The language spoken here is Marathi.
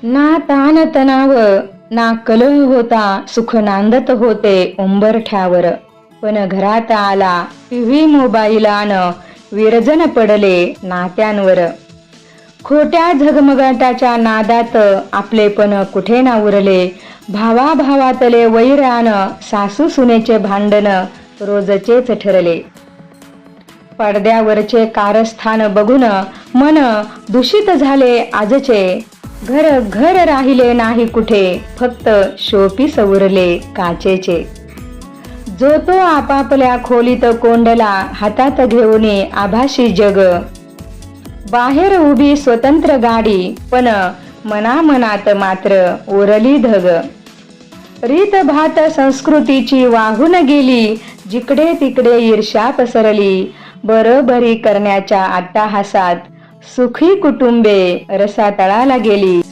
ना ताण तणाव ना कलह होता, सुख नांदत होते उंबरठ्यावर. पण घरात आला टीव्ही मोबाईलान, विरजन पडले नात्यांवर. खोट्या झगमगाटाच्या नादात आपलेपण कुठे ना उरले. भावाभावातले वैरान, सासू सुनेचे भांडण रोजचेच ठरले. पडद्यावरचे कारस्थान बघून मन दूषित झाले आजचे. घर घर राहिले नाही कुठे, फक्त शोपीस उरले काचेचे. जो तो आपापल्या खोलीत कोंडला, हातात घेऊन आभासी जग. बाहेर उभी स्वतंत्र गाडी, पण मनामनात मात्र उरली धग. रीत भात संस्कृतीची वाहून गेली, जिकडे तिकडे ईर्ष्या पसरली. बरोबरी करण्याच्या अट्टाहासात सुखी कुटुंबे रसातळाला गेली.